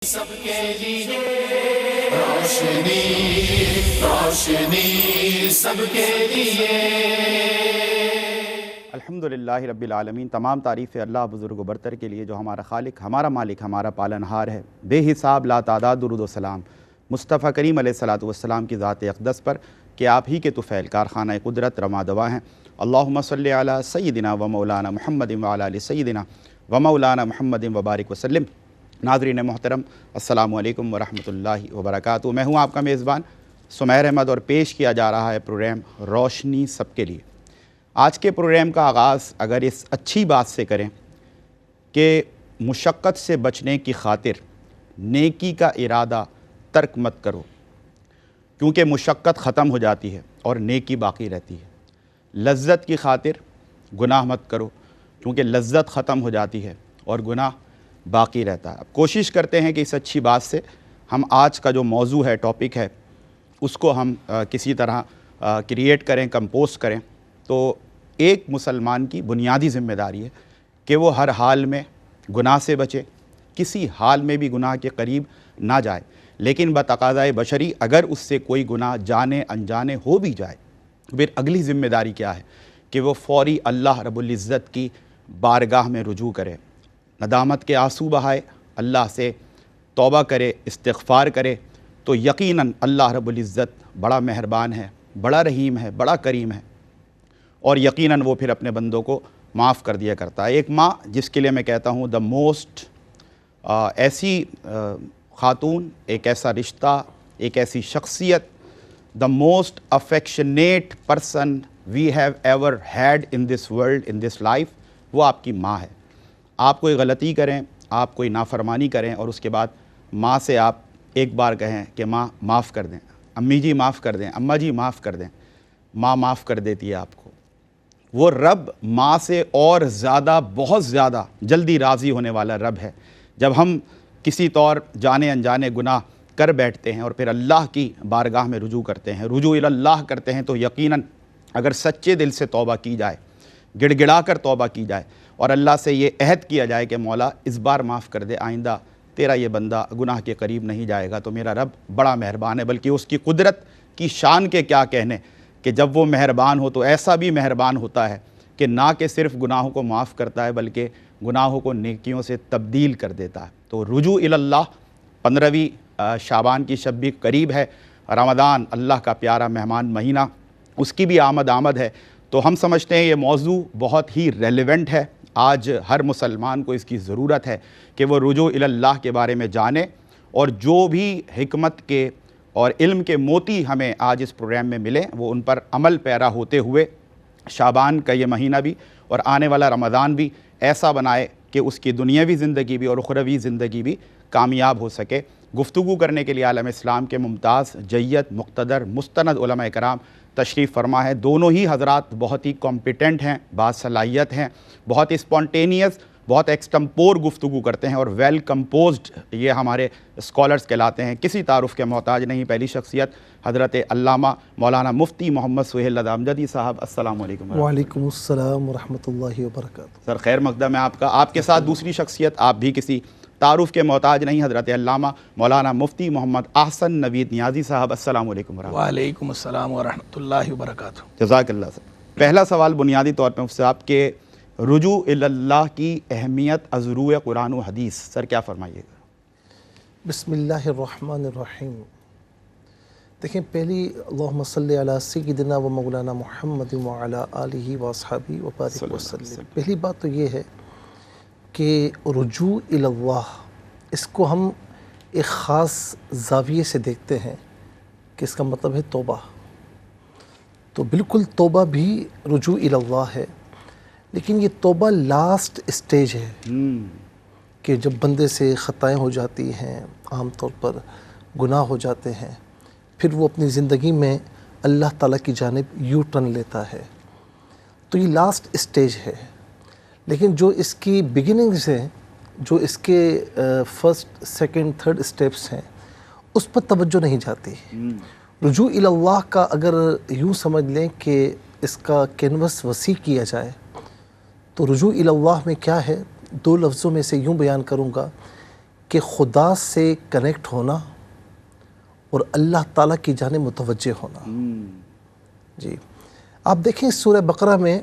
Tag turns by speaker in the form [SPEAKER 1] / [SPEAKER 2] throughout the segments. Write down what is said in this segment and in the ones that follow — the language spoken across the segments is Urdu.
[SPEAKER 1] سب کے لیے روشنی روشنی سب کے لیے۔
[SPEAKER 2] الحمدللہ رب العالمین، تمام تعریف اللہ بزرگ و برتر کے لیے جو ہمارا خالق، ہمارا مالک، ہمارا پالنہار ہے۔ بے حساب لا تعداد درود و سلام مصطفیٰ کریم علیہ الصلوۃ والسلام کی ذات اقدس پر کہ آپ ہی کے طفیل کارخانہ قدرت رواں دوا ہیں۔ اللہم صلی علی سیدنا و مولانا محمد وعلی آل سیدنا و مولانا محمد وبارک وسلم۔ ناظرین محترم، السلام علیکم ورحمۃ اللہ وبرکاتہ۔ میں ہوں آپ کا میزبان سمیر احمد اور پیش کیا جا رہا ہے پروگرام روشنی سب کے لیے۔ آج کے پروگرام کا آغاز اگر اس اچھی بات سے کریں کہ مشقت سے بچنے کی خاطر نیکی کا ارادہ ترک مت کرو، کیونکہ مشقت ختم ہو جاتی ہے اور نیکی باقی رہتی ہے۔ لذت کی خاطر گناہ مت کرو، کیونکہ لذت ختم ہو جاتی ہے اور گناہ باقی رہتا ہے۔ اب کوشش کرتے ہیں کہ اس اچھی بات سے ہم آج کا جو موضوع ہے، ٹاپک ہے، اس کو ہم کسی طرح کریٹ کریں، کمپوز کریں۔ تو ایک مسلمان کی بنیادی ذمہ داری ہے کہ وہ ہر حال میں گناہ سے بچے، کسی حال میں بھی گناہ کے قریب نہ جائے، لیکن بتقاضائے بشری اگر اس سے کوئی گناہ جانے انجانے ہو بھی جائے، پھر اگلی ذمہ داری کیا ہے کہ وہ فوری اللہ رب العزت کی بارگاہ میں رجوع کرے، ندامت کے آنسو بہائے، اللہ سے توبہ کرے، استغفار کرے، تو یقیناً اللہ رب العزت بڑا مہربان ہے، بڑا رحیم ہے، بڑا کریم ہے، اور یقیناً وہ پھر اپنے بندوں کو معاف کر دیا کرتا ہے۔ ایک ماں جس کے لیے میں کہتا ہوں ایسی خاتون، ایک ایسا رشتہ، ایک ایسی شخصیت، the most affectionate person we have ever had in this world, in this life، وہ آپ کی ماں ہے۔ آپ کوئی غلطی کریں، آپ کوئی نافرمانی کریں اور اس کے بعد ماں سے آپ ایک بار کہیں کہ ماں معاف کر دیں، امی جی معاف کر دیں، اماں جی معاف کر دیں، ماں معاف کر دیتی ہے آپ کو۔ وہ رب ماں سے اور زیادہ، بہت زیادہ جلدی راضی ہونے والا رب ہے۔ جب ہم کسی طور جانے انجانے گناہ کر بیٹھتے ہیں اور پھر اللہ کی بارگاہ میں رجوع کرتے ہیں، رجوع اللہ کرتے ہیں، تو یقیناً اگر سچے دل سے توبہ کی جائے، گڑ گڑا کر توبہ کی جائے اور اللہ سے یہ عہد کیا جائے کہ مولا اس بار معاف کر دے، آئندہ تیرا یہ بندہ گناہ کے قریب نہیں جائے گا، تو میرا رب بڑا مہربان ہے۔ بلکہ اس کی قدرت کی شان کے کیا کہنے کہ جب وہ مہربان ہو تو ایسا بھی مہربان ہوتا ہے کہ نہ کہ صرف گناہوں کو معاف کرتا ہے بلکہ گناہوں کو نیکیوں سے تبدیل کر دیتا ہے۔ تو رجوع اللہ، 15ویں شعبان کی شب بھی قریب ہے، رمضان اللہ کا پیارا مہمان مہینہ، اس کی بھی آمد ہے۔ تو ہم سمجھتے ہیں یہ موضوع بہت ہی ریلیونٹ ہے۔ آج ہر مسلمان کو اس کی ضرورت ہے کہ وہ رجوع اللہ کے بارے میں جانے، اور جو بھی حکمت کے اور علم کے موتی ہمیں آج اس پروگرام میں ملیں وہ ان پر عمل پیرا ہوتے ہوئے شعبان کا یہ مہینہ بھی اور آنے والا رمضان بھی ایسا بنائے کہ اس کی دنیاوی زندگی بھی اور اخروی زندگی بھی کامیاب ہو سکے۔ گفتگو کرنے کے لیے عالم اسلام کے ممتاز، جید، مقتدر، مستند علماء کرام تشریف فرما ہے۔ دونوں ہی حضرات بہت ہی کمپیٹنٹ ہیں، باصلاحیت ہیں، بہت اسپونٹینیس، بہت ایکسٹمپور گفتگو کرتے ہیں اور ویل کمپوزڈ یہ ہمارے اسکالرز کہلاتے ہیں، کسی تعارف کے محتاج نہیں۔ پہلی شخصیت حضرت علامہ مولانا مفتی محمد سہیل رضا امجدی صاحب، السلام علیکم۔
[SPEAKER 3] وعلیکم السلام ورحمۃ اللہ وبرکاتہ۔
[SPEAKER 2] سر خیر مقدم ہے آپ کا۔ آپ کے ساتھ دوسری شخصیت، آپ بھی کسی تعارف کے محتاج نہیں، حضرت علامہ مولانا مفتی محمد احسن نوید نیازی صاحب، السلام علیکم ورحمۃ اللہ۔
[SPEAKER 4] وعلیکم السلام ورحمۃ اللہ وبرکاتہ۔
[SPEAKER 2] جزاک اللہ سر۔ پہلا سوال بنیادی طور پہ مفتی صاحب کہ رجوع اللہ کی اہمیت از روئے قرآن و حدیث، سر کیا فرمائیے گا؟
[SPEAKER 3] بسم اللہ الرحمن الرحیم۔ دیکھیں، پہلی اللہم صلی علی سیدنا و مولانا محمد وعلی آلہ واصحابہ وبارک وسلم۔ پہلی بات تو یہ ہے کہ رجوع اللہ، اس کو ہم ایک خاص زاویے سے دیکھتے ہیں کہ اس کا مطلب ہے توبہ۔ تو بالکل توبہ بھی رجوع اللہ ہے، لیکن یہ توبہ لاسٹ اسٹیج ہے کہ جب بندے سے خطائیں ہو جاتی ہیں، عام طور پر گناہ ہو جاتے ہیں، پھر وہ اپنی زندگی میں اللہ تعالیٰ کی جانب یو ٹرن لیتا ہے، تو یہ لاسٹ اسٹیج ہے۔ لیکن جو اس کی بگننگز ہیں، جو اس کے فرسٹ، سیکنڈ، تھرڈ اسٹیپس ہیں، اس پر توجہ نہیں جاتی۔ رجوع اللہ کا اگر یوں سمجھ لیں کہ اس کا کینوس وسیع کیا جائے تو رجوع اللہ میں کیا ہے، دو لفظوں میں سے یوں بیان کروں گا کہ خدا سے کنیکٹ ہونا اور اللہ تعالیٰ کی جانب متوجہ ہونا. جی آپ دیکھیں سورہ بقرہ میں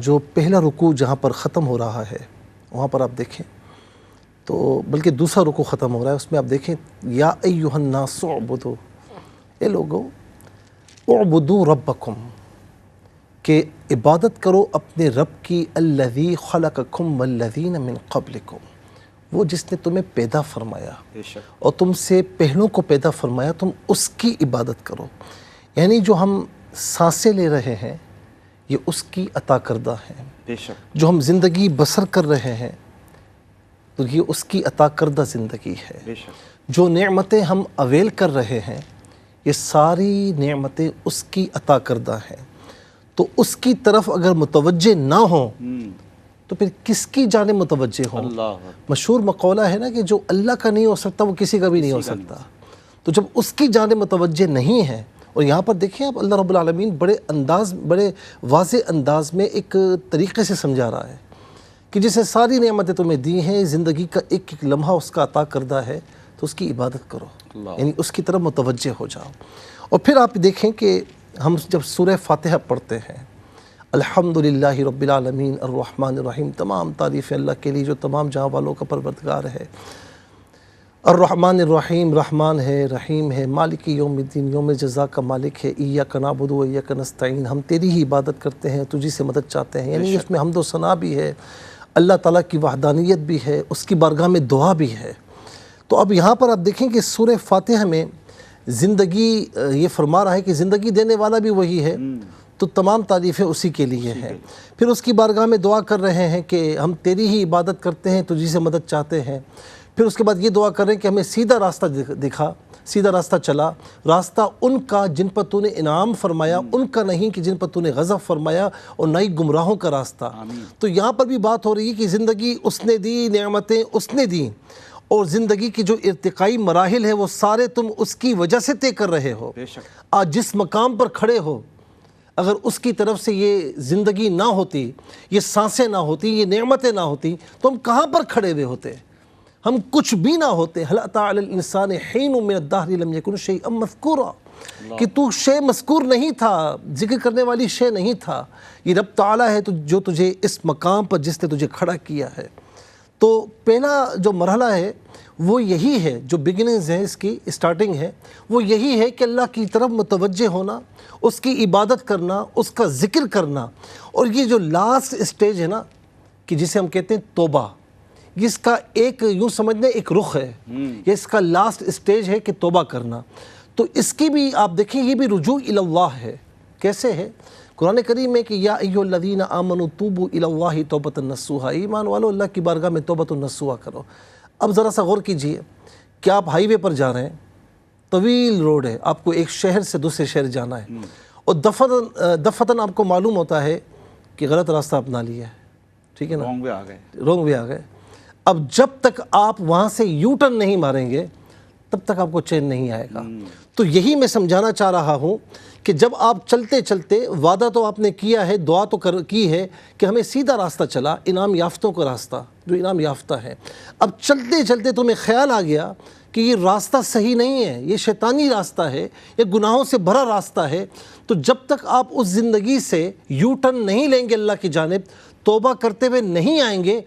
[SPEAKER 3] جو پہلا رکوع جہاں پر ختم ہو رہا ہے وہاں پر آپ دیکھیں تو بلکہ دوسرا رکوع ختم ہو رہا ہے، اس میں آپ دیکھیں یا ایھا الناس اعبدوا، اے لوگو اعبدوا ربکم، کہ عبادت کرو اپنے رب کی، الذی خلقکم والذین من قبلکم، وہ جس نے تمہیں پیدا فرمایا اور تم سے پہلوں کو پیدا فرمایا، تم اس کی عبادت کرو. یعنی جو ہم سانسیں لے رہے ہیں یہ اس کی عطا کردہ ہیں، جو ہم زندگی بسر کر رہے ہیں تو یہ اس کی عطا کردہ زندگی ہے، جو نعمتیں ہم اویل کر رہے ہیں یہ ساری نعمتیں اس کی عطا کردہ ہیں. تو اس کی طرف اگر متوجہ نہ ہوں تو پھر کس کی جانب متوجہ ہوں؟ مشہور مقولہ ہے نا کہ جو اللہ کا نہیں ہو سکتا وہ کسی کا بھی نہیں ہو سکتا. تو جب اس کی جانب متوجہ نہیں ہیں، اور یہاں پر دیکھیں آپ اللہ رب العالمین بڑے واضح انداز میں ایک طریقے سے سمجھا رہا ہے کہ جسے ساری نعمتیں تمہیں دی ہیں، زندگی کا ایک ایک لمحہ اس کا عطا کردہ ہے، تو اس کی عبادت کرو، یعنی اس کی طرف متوجہ ہو جاؤ. اور پھر آپ دیکھیں کہ ہم جب سورہ فاتحہ پڑھتے ہیں، الحمدللہ رب العالمین الرحمن الرحیم، تمام تعریفیں اللہ کے لیے جو تمام جہاں والوں کا پروردگار ہے. الرحمن الرحیم، رحمان ہے، رحیم ہے، مالک یوم الدین، یوم جزا کا مالک ہے. ایاک نعبد و ایاک نستعین، ہم تیری ہی عبادت کرتے ہیں، تجھی سے مدد چاہتے ہیں. یعنی اس میں حمد و ثنا بھی ہے، اللہ تعالیٰ کی وحدانیت بھی ہے، اس کی بارگاہ میں دعا بھی ہے. تو اب یہاں پر آپ دیکھیں کہ سورہ فاتحہ میں زندگی یہ فرما رہا ہے کہ زندگی دینے والا بھی وہی ہے، تو تمام تعریفیں اسی کے لیے ہیں. پھر اس کی بارگاہ میں دعا کر رہے ہیں کہ ہم تیری ہی عبادت کرتے ہیں، تجھی سے مدد چاہتے ہیں. پھر اس کے بعد یہ دعا کر رہے ہیں کہ ہمیں سیدھا راستہ دکھا، سیدھا راستہ چلا، راستہ ان کا جن پر تو نے انعام فرمایا، ان کا نہیں کہ جن پر تو نے غضب فرمایا، اور نہ ہی گمراہوں کا راستہ. تو یہاں پر بھی بات ہو رہی ہے کہ زندگی اس نے دی، نعمتیں اس نے دیں، اور زندگی کی جو ارتقائی مراحل ہیں وہ سارے تم اس کی وجہ سے طے کر رہے ہو. آج جس مقام پر کھڑے ہو، اگر اس کی طرف سے یہ زندگی نہ ہوتی، یہ سانسیں نہ ہوتی، یہ نعمتیں نہ ہوتی، تو ہم کہاں پر کھڑے ہوئے ہوتے؟ ہم کچھ بھی نہ ہوتے. هل أتى على الإنسان حين من الدهر لم يكن شيئا مذكورا، کہ تو شے مذکور نہیں تھا، ذکر کرنے والی شے نہیں تھا. یہ رب تعالیٰ ہے جو تجھے اس مقام پر جس نے تجھے کھڑا کیا ہے. تو پہلا جو مرحلہ ہے وہ یہی ہے، جو بگننگز ہے، اس کی سٹارٹنگ ہے، وہ یہی ہے کہ اللہ کی طرف متوجہ ہونا، اس کی عبادت کرنا، اس کا ذکر کرنا. اور یہ جو لاسٹ سٹیج ہے نا کہ جسے ہم کہتے ہیں توبہ، اس کا ایک یوں سمجھنے ایک رخ ہے، یہ اس کا لاسٹ سٹیج ہے کہ توبہ کرنا. تو اس کی بھی آپ دیکھیں یہ بھی رجوع الی اللہ ہے. کیسے ہے؟ قرآن کریم میں کہ یا ایھا الذین آمنوا توبوا الی اللہ توبۃ نصوحا، ایمان والو اللہ کی بارگاہ میں توبۃ نصوحا کرو. اب ذرا سا غور کیجئے کہ آپ ہائی وے پر جا رہے ہیں، طویل روڈ ہے، آپ کو ایک شہر سے دوسرے شہر جانا ہے، اور دفعتاً آپ کو معلوم ہوتا ہے کہ غلط راستہ اپنا لیا ہے، ٹھیک ہے نا، رونگ وے آ گئے. اب جب تک آپ وہاں سے یو ٹرن نہیں ماریں گے تب تک آپ کو چین نہیں آئے گا. تو یہی میں سمجھانا چاہ رہا ہوں کہ جب آپ چلتے چلتے، وعدہ تو آپ نے کیا ہے، دعا تو کی ہے کہ ہمیں سیدھا راستہ چلا، انعام یافتوں کا راستہ، جو انعام یافتہ ہے. اب چلتے چلتے تمہیں خیال آ گیا کہ یہ راستہ صحیح نہیں ہے، یہ شیطانی راستہ ہے، یہ گناہوں سے بھرا راستہ ہے. تو جب تک آپ اس زندگی سے یو ٹرن نہیں لیں گے، اللہ کی جانب توبہ کرتے ہوئے نہیں آئیں گے،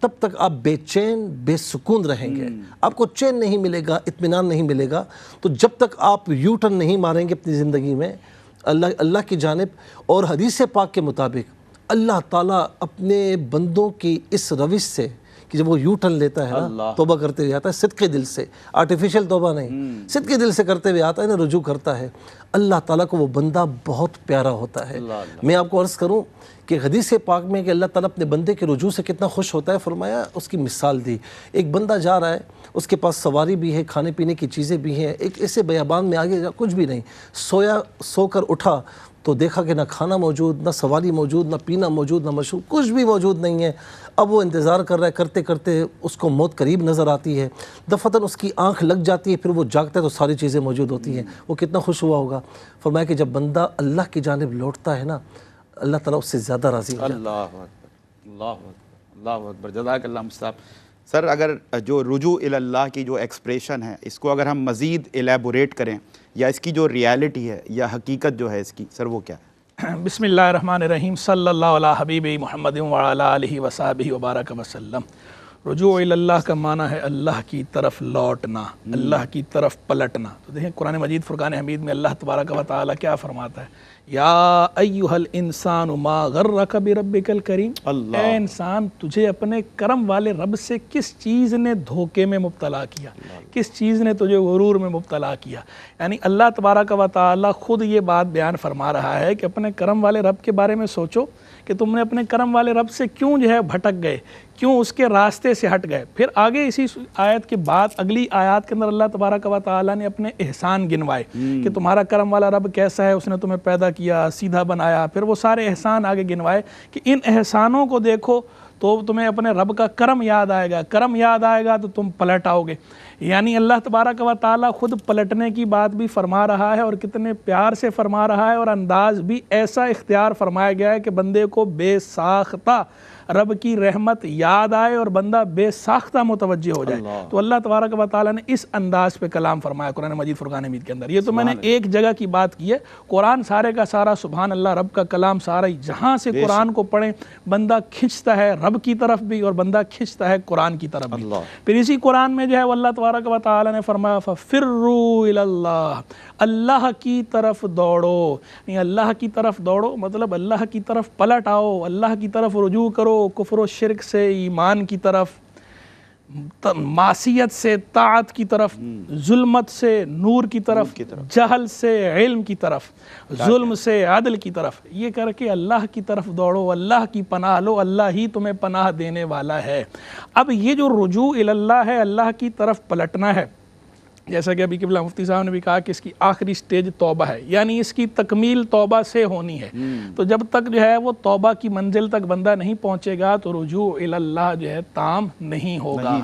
[SPEAKER 3] تب تک آپ بے چین بے سکون رہیں گے. آپ کو چین نہیں ملے گا، اطمینان نہیں ملے گا. تو جب تک آپ یو ٹرن نہیں ماریں گے اپنی زندگی میں اللہ کی جانب. اور حدیث پاک کے مطابق اللہ تعالیٰ اپنے بندوں کی اس روش سے کہ جب وہ یو ٹرن لیتا ہے نا، توبہ کرتے ہوئے آتا ہے صدقے دل سے، آرٹیفیشل توبہ نہیں، صدقے دل سے کرتے ہوئے آتا ہے نا، رجوع کرتا ہے، اللہ تعالیٰ کو وہ بندہ بہت پیارا ہوتا ہے. میں آپ کو عرض کروں کہ حدیث پاک میں کہ اللہ تعالیٰ اپنے بندے کے رجوع سے کتنا خوش ہوتا ہے، فرمایا اس کی مثال دی. ایک بندہ جا رہا ہے، اس کے پاس سواری بھی ہے، کھانے پینے کی چیزیں بھی ہیں، ایک ایسے بیابان میں آگے کچھ بھی نہیں، سو کر اٹھا تو دیکھا کہ نہ کھانا موجود، نہ سواری موجود، نہ پینا موجود، نہ مشروب، کچھ بھی موجود نہیں ہے. اب وہ انتظار کر رہا ہے، کرتے کرتے اس کو موت قریب نظر آتی ہے، دفعتاً اس کی آنکھ لگ جاتی ہے، پھر وہ جاگتا ہے تو ساری چیزیں موجود ہوتی ہیں. وہ کتنا خوش ہوا ہوگا. فرمایا کہ جب بندہ اللہ کی جانب لوٹتا ہے نا، اللہ تعالیٰ اس سے زیادہ راضی ہو جاتا ہے.
[SPEAKER 2] اللہ اکبر، اللہ اکبر، اللہ اکبر. جزاک اللہ صاحب. سر اگر جو رجوع الی اللہ کی جو ایکسپریشن ہے اس کو اگر ہم مزید ایلیبوریٹ کریں یا اس کی جو ریالٹی ہے یا حقیقت جو ہے اس کی سر وہ کیا ہے؟
[SPEAKER 4] بسم اللہ الرحمن الرحیم صلی اللہ علیہ حبیب محمد وعلی آلہ وصحبہ وبارک وسلم۔ رجوع الی اللہ کا معنی ہے اللہ کی طرف لوٹنا، اللہ کی طرف پلٹنا۔ تو دیکھیں قرآن مجید فرقان حمید میں اللہ تبارک و تعالی کیا فرماتا ہے، یا ایھا الانسان ما غرک بربک الکریم، اے انسان تجھے اپنے کرم والے رب سے کس چیز نے دھوکے میں مبتلا کیا، کس چیز نے تجھے غرور میں مبتلا کیا۔ یعنی اللہ تبارک و تعالی خود یہ بات بیان فرما رہا ہے کہ اپنے کرم والے رب کے بارے میں سوچو کہ تم نے اپنے کرم والے رب سے کیوں جو ہے بھٹک گئے، کیوں اس کے راستے سے ہٹ گئے۔ پھر آگے اسی آیت کے بعد اگلی آیات کے اندر اللہ تبارک و تعالی نے اپنے احسان گنوائے کہ تمہارا کرم والا رب کیسا ہے، اس نے تمہیں پیدا کیا، سیدھا بنایا، پھر وہ سارے احسان آگے گنوائے کہ ان احسانوں کو دیکھو تو تمہیں اپنے رب کا کرم یاد آئے گا، کرم یاد آئے گا تو تم پلٹ آؤ گے۔ یعنی اللہ تبارک و تعالی خود پلٹنے کی بات بھی فرما رہا ہے اور کتنے پیار سے فرما رہا ہے، اور انداز بھی ایسا اختیار فرمایا گیا ہے کہ بندے کو بے ساختہ رب کی رحمت یاد آئے اور بندہ بے ساختہ متوجہ ہو جائے۔ تو اللہ تبارک و تعالیٰ نے اس انداز پہ کلام فرمایا قرآن مجید فرقان حمید کے اندر۔ یہ تو میں نے ایک جگہ کی بات کی ہے، قرآن سارے کا سارا سبحان اللہ رب کا کلام سارا، جہاں سے قرآن کو پڑھیں بندہ کھنچتا ہے رب کی طرف بھی اور بندہ کھنچتا ہے قرآن کی طرف بھی۔ پھر اسی قرآن میں جو ہے اللہ تبارک و تعالیٰ نے فرمایا فَفِرُّوا إِلَى اللَّهِ، اللہ کی طرف دوڑو، یعنی اللہ کی طرف دوڑو مطلب اللہ کی طرف پلٹ آؤ، اللہ کی طرف رجوع کرو، کفر و شرک سے ایمان کی طرف، معصیت سے طاعت کی طرف، ظلمت سے نور کی طرف، جہل سے علم کی طرف، ظلم سے عدل کی طرف، یہ کر کے اللہ کی طرف دوڑو، اللہ کی پناہ لو، اللہ ہی تمہیں پناہ دینے والا ہے۔ اب یہ جو رجوع الی اللہ ہے، اللہ کی طرف پلٹنا ہے، جیسا کہ ابھی قبلہ مفتی صاحب نے بھی کہا کہ اس کی آخری سٹیج توبہ ہے، یعنی اس کی تکمیل توبہ سے ہونی ہے۔ تو جب تک جو ہے وہ توبہ کی منزل تک بندہ نہیں پہنچے گا تو رجوع الی اللہ جو ہے تام نہیں ہوگا۔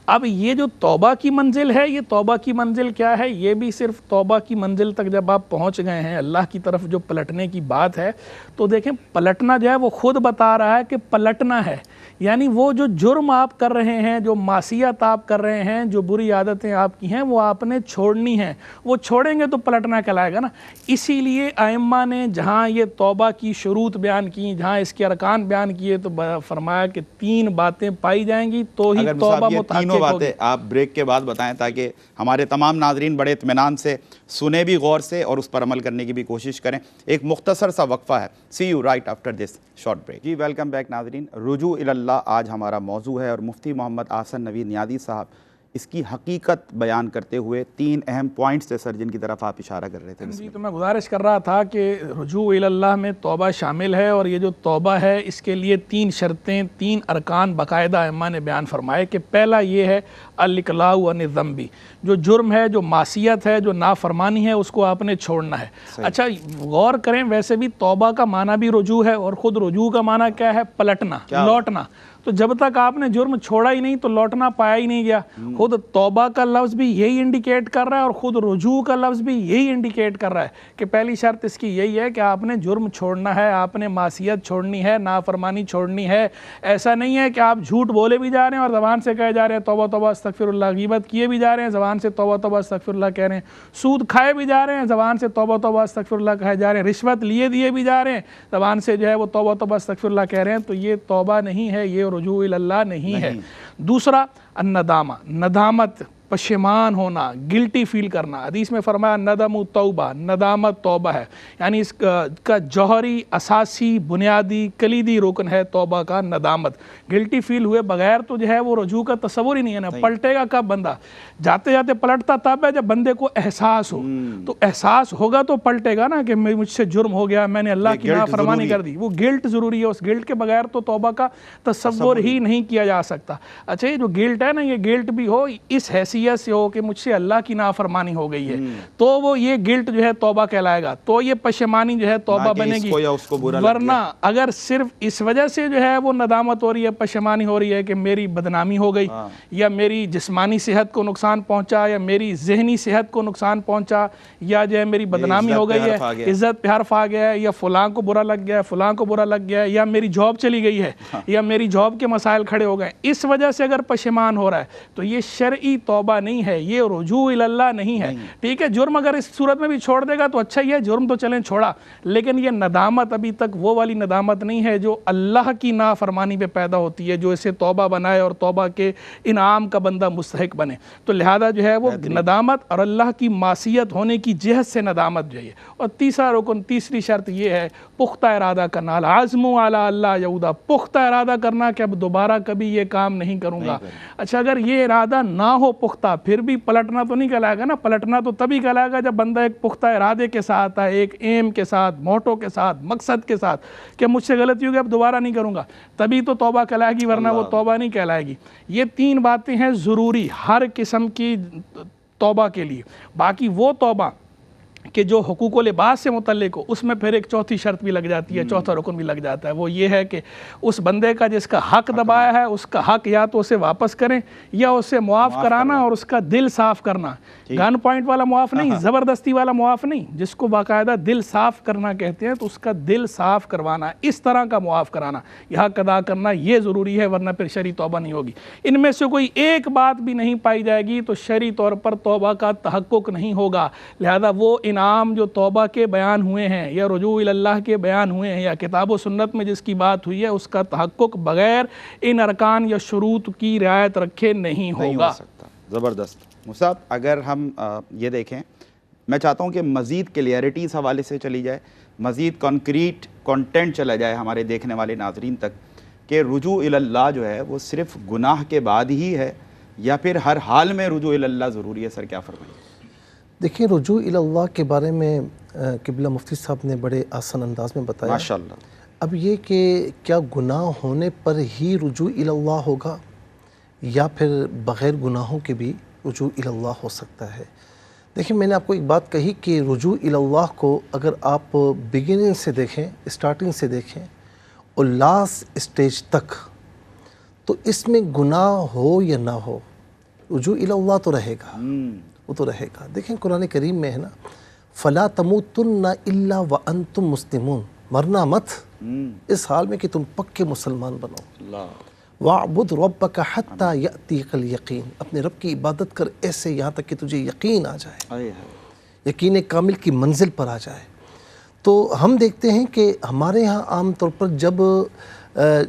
[SPEAKER 4] اب یہ جو توبہ کی منزل ہے، یہ توبہ کی منزل کیا ہے؟ یہ بھی صرف توبہ کی منزل تک جب آپ پہنچ گئے ہیں، اللہ کی طرف جو پلٹنے کی بات ہے، تو دیکھیں پلٹنا جو ہے وہ خود بتا رہا ہے کہ پلٹنا ہے، یعنی وہ جو جرم آپ کر رہے ہیں، جو معصیت آپ کر رہے ہیں، جو بری عادتیں آپ کی ہیں، وہ آپ نے چھوڑنی ہیں، وہ چھوڑیں گے تو پلٹنا کہلائے گا نا۔ اسی لیے ائمہ نے جہاں یہ توبہ کی شروط بیان کی، جہاں اس کے ارکان بیان کیے، تو فرمایا کہ 3 باتیں پائی جائیں گی تو ہی توبہ متحقق ہوگی۔
[SPEAKER 2] تینوں باتیں آپ بریک کے بعد بتائیں تاکہ ہمارے تمام ناظرین بڑے اطمینان سے سنیں بھی غور سے اور اس پر عمل کرنے کی بھی کوشش کریں۔ ایک مختصر سا وقفہ ہے، see you right after this short break. جی ویلکم بیک ناظرین، رجوع الی اللہ آج ہمارا موضوع ہے، اور مفتی محمد احسن نوید نیازی صاحب اس کی حقیقت بیان کرتے ہوئے 3 اہم پوائنٹس تھے سر جن کی طرف آپ اشارہ کر رہے تھے۔
[SPEAKER 4] جی تو میں گزارش کر رہا تھا کہ رجوع الی اللہ میں توبہ شامل ہے، اور یہ جو توبہ ہے اس کے لیے 3 شرطیں، 3 ارکان باقاعدہ ائمہ نے بیان فرمائے کہ پہلا یہ ہے الاقلاع عن الذنب، جو جرم ہے، جو معصیت ہے، جو نافرمانی ہے، اس کو آپ نے چھوڑنا ہے۔ اچھا غور کریں، ویسے بھی توبہ کا معنی بھی رجوع ہے، اور خود رجوع کا معنی کیا ہے؟ پلٹنا، لوٹنا۔ تو جب تک آپ نے جرم چھوڑا ہی نہیں تو لوٹنا پایا ہی نہیں گیا۔ خود توبہ کا لفظ بھی یہی انڈیکیٹ کر رہا ہے، اور خود رجوع کا لفظ بھی یہی انڈیکیٹ کر رہا ہے کہ پہلی شرط اس کی یہی ہے کہ آپ نے جرم چھوڑنا ہے، آپ نے معصیت چھوڑنی ہے، نافرمانی چھوڑنی ہے۔ ایسا نہیں ہے کہ آپ جھوٹ بولے بھی جا رہے ہیں اور زبان سے کہے جا رہے ہیں توبہ توبہ استغفر اللہ، غیبت کیے بھی جا رہے ہیں زبان سے توبہ توبہ استغفر اللہ کہہ رہے ہیں، سود کھائے بھی جا رہے ہیں زبان سے توبہ توبہ استغفر اللہ کہے جا رہے ہیں، رشوت لیے دیے بھی جا رہے ہیں زبان سے جو ہے وہ توبہ توبہ استغفر اللہ کہہ رہے ہیں، تو یہ توبہ نہیں ہے، یہ رجوع الی اللہ نہیں ہے۔ دوسرا الندامہ، ندامت، پشیمان ہونا، گلٹی فیل کرنا۔ حدیث میں فرمایا ندم توبہ، ندامت توبہ ہے، یعنی اس کا جوہری اساسی بنیادی کلیدی رکن ہے توبہ کا ندامت۔ گلٹی فیل ہوئے بغیر تو جو ہے وہ رجوع کا تصور ہی نہیں ہے نا۔ پلٹے گا کب بندہ؟ جاتے جاتے پلٹتا تب ہے جب بندے کو احساس ہو، تو احساس ہوگا تو پلٹے گا نا کہ مجھ سے جرم ہو گیا، میں نے اللہ کی نافرمانی کر دی۔ وہ گلٹ ضروری ہے، اس گلٹ کے بغیر تو توبہ کا تصور ہی نہیں کیا جا سکتا۔ اچھا یہ جو گلٹ ہے نا، یہ گلٹ بھی ہو اس حیثیت معصیت سے ہو کہ مجھ سے اللہ کی نافرمانی ہو گئی ہے تو وہ یہ گلٹ جو ہے توبہ کہلائے گا, تو یہ پشیمانی جو ہے توبہ بنے گی. ورنہ اگر صرف اس وجہ سے جو ہے وہ ندامت ہو رہی ہے, پشیمانی ہو رہی ہے کہ میری بدنامی ہو گئی یا میری جسمانی صحت کو نقصان پہنچا یا میری ذہنی صحت کو نقصان پہنچا یا جو ہے میری بدنامی ہو گئی ہے, عزت پہ حرف آ گیا ہے, یا فلاں کو برا لگ گیا ہے, فلاں کو برا لگ گیا ہے, یا میری جاب چلی گئی ہے, یا میری جاب کے مسائل کھڑے ہو گئے, اس وجہ سے اگر پشیمان ہو رہا ہے تو یہ شرعی توبہ نہیں ہے, یہ رجوع اللہ نہیں ہے. ٹھیک ہے, جرم اگر اس صورت میں بھی چھوڑ دے گا تو اچھا ہی ہے, جرم تو چلیں چھوڑا, لیکن یہ ندامت ابھی تک وہ والی ندامت نہیں ہے جو اللہ کی نافرمانی پہ پیدا ہوتی ہے, جو اسے توبہ بنائے اور توبہ کے انعام کا بندہ مستحق بنے. تو لہذا جو ہے وہ ندامت اور اللہ کی معصیت ہونے کی جہت سے ندامت جو ہے. اور تیسرا رکن, تیسری شرط یہ ہے پختہ ارادہ کرنا, العزم علی اللہ یعودا, پختہ ارادہ کرنا کہ اب دوبارہ کبھی یہ کام نہیں کروں گا. اچھا, اگر یہ ارادہ نہ ہو پختہ, پھر بھی پلٹنا تو نہیں کہلائے گا نا. پلٹنا تو تبھی کہلائے گا جب بندہ ایک پختہ ارادے کے ساتھ ہے, ایک ایم کے ساتھ, موٹو کے ساتھ, مقصد کے ساتھ کہ مجھ سے غلطی ہوگی اب دوبارہ نہیں کروں گا, تبھی تو توبہ کہلائے گی, ورنہ وہ توبہ نہیں کہلائے گی. یہ تین باتیں ہیں ضروری ہر قسم کی توبہ کے لیے. باقی وہ توبہ کہ جو حقوق و لباس سے متعلق ہو, اس میں پھر ایک چوتھی شرط بھی لگ جاتی ہے, چوتھا رکن بھی لگ جاتا ہے. وہ یہ ہے کہ اس بندے کا جس کا حق دبایا ہے اس کا حق یا تو اسے واپس کریں یا اسے معاف کرانا اور اس کا دل صاف کرنا. گن پوائنٹ والا معاف نہیں, زبردستی والا معاف نہیں, جس کو باقاعدہ دل صاف کرنا کہتے ہیں, تو اس کا دل صاف کروانا, اس طرح کا معاف کرانا, یہ حق ادا کرنا یہ ضروری ہے, ورنہ پھر شرعی توبہ نہیں ہوگی. ان میں سے کوئی ایک بات بھی نہیں پائی جائے گی تو شرعی طور پر توبہ کا تحقق نہیں ہوگا. لہذا وہ انعام جو توبہ کے بیان ہوئے ہیں یا رجوع اللہ کے بیان ہوئے ہیں یا کتاب و سنت میں جس کی بات ہوئی ہے, اس کا تحقق بغیر ان ارکان یا شروط کی رعایت رکھے نہیں ہوگا.
[SPEAKER 2] زبردست. مصعب, اگر ہم یہ دیکھیں, میں چاہتا ہوں کہ مزید کلیئرٹی اس حوالے سے چلی جائے, مزید کانکریٹ کانٹینٹ چلا جائے ہمارے دیکھنے والے ناظرین تک, کہ رجوع اللہ جو ہے وہ صرف گناہ کے بعد ہی ہے یا پھر ہر حال میں رجوع اللہ ضروری ہے؟ سر کیا فرمائیں؟
[SPEAKER 3] دیکھیں, رجوع اللہ کے بارے میں قبلہ مفتی صاحب نے بڑے آسان انداز میں بتایا.
[SPEAKER 2] ماشاءاللہ.
[SPEAKER 3] اب یہ کہ کیا گناہ ہونے پر ہی رجوع اللہ ہوگا یا پھر بغیر گناہوں کے بھی رجوع اللہ ہو سکتا ہے؟ دیکھیں, میں نے آپ کو ایک بات کہی کہ رجوع اللہ کو اگر آپ بگننگ سے دیکھیں, اسٹارٹنگ سے دیکھیں اور لاسٹ اسٹیج تک, تو اس میں گناہ ہو یا نہ ہو رجوع اللہ تو رہے گا, وہ تو رہے گا. دیکھیں قرآن کریم میں ہے نا, فلا تموتن الا وانتم مسلمون, مرنا مت اس حال میں کہ تم پکے مسلمان بنو. وَاعْبُدْ رَبَّكَ حَتَّى يَأْتِيكَ الْيَقِينَ, اپنے رب کی عبادت کر ایسے یہاں تک کہ تجھے یقین آ جائے, یقین کامل کی منزل پر آ جائے. تو ہم دیکھتے ہیں کہ ہمارے ہاں عام طور پر جب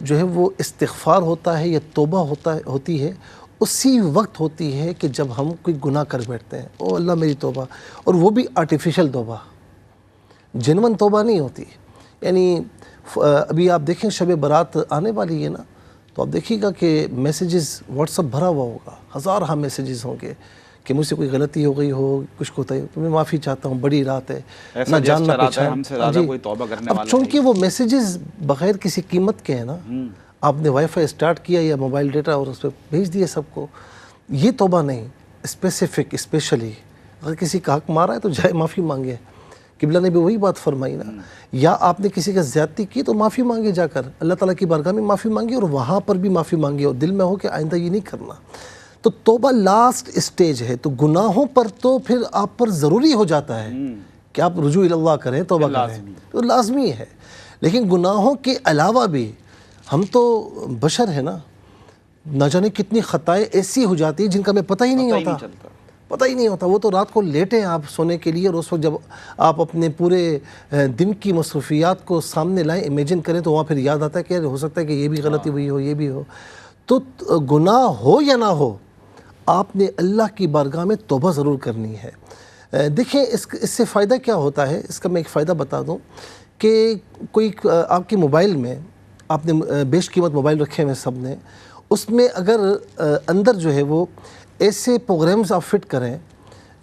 [SPEAKER 3] جو ہے وہ استغفار ہوتا ہے یا توبہ ہوتی ہے, اسی وقت ہوتی ہے کہ جب ہم کوئی گناہ کر بیٹھتے ہیں, او اللہ میری توبہ, اور وہ بھی آرٹیفیشل توبہ, جنون توبہ نہیں ہوتی. یعنی ابھی آپ دیکھیں شب برات آنے والی ہے نا, تو آپ دیکھیے گا کہ میسیجز واٹس اپ بھرا ہوا ہوگا, ہزارہ میسیجز ہوں گے کہ مجھ سے کوئی غلطی ہو گئی ہو, کچھ کوتاہی ہو تو میں معافی چاہتا ہوں, بڑی رات ہے, نہ جاننا پہچان. اب چونکہ وہ میسیجز بغیر کسی قیمت کے ہیں نا, آپ نے وائی فائی اسٹارٹ کیا یا موبائل ڈیٹا اور اس پہ بھیج دیے سب کو, یہ توبہ نہیں. اسپیسیفک اسپیشلی اگر کسی کا حق مارا ہے تو جائے معافی مانگے. قبلہ نے بھی وہی بات فرمائی نا, یا آپ نے کسی کا زیادتی کی تو معافی مانگے, جا کر اللہ تعالیٰ کی بارگاہ میں معافی مانگے, اور وہاں پر بھی معافی مانگے, اور دل میں ہو کہ آئندہ یہ نہیں کرنا. تو توبہ لاسٹ اسٹیج ہے. تو گناہوں پر تو پھر آپ پر ضروری ہو جاتا ہے کہ آپ رجوع اللہ کریں, توبہ کریں, تو لازمی ہے. لیکن گناہوں کے علاوہ بھی ہم تو بشر ہیں نا, نہ جانے کتنی خطائیں ایسی ہو جاتی ہیں جن کا ہمیں پتہ ہی نہیں ہوتا, پتہ ہی نہیں ہوتا. وہ تو رات کو لیٹیں آپ سونے کے لیے, اور اس وقت جب آپ اپنے پورے دن کی مصروفیات کو سامنے لائیں, امیجن کریں, تو وہاں پھر یاد آتا ہے کہ ہو سکتا ہے کہ یہ بھی غلطی ہوئی ہو, یہ بھی ہو. تو گناہ ہو یا نہ ہو, آپ نے اللہ کی بارگاہ میں توبہ ضرور کرنی ہے. دیکھیں اس سے فائدہ کیا ہوتا ہے, اس کا میں ایک فائدہ بتا دوں کہ کوئی آپ کے موبائل میں, آپ نے بیش قیمت موبائل رکھے ہوئے سب نے, اس میں اگر اندر جو ہے وہ ایسے پروگرامز آپ فٹ کریں,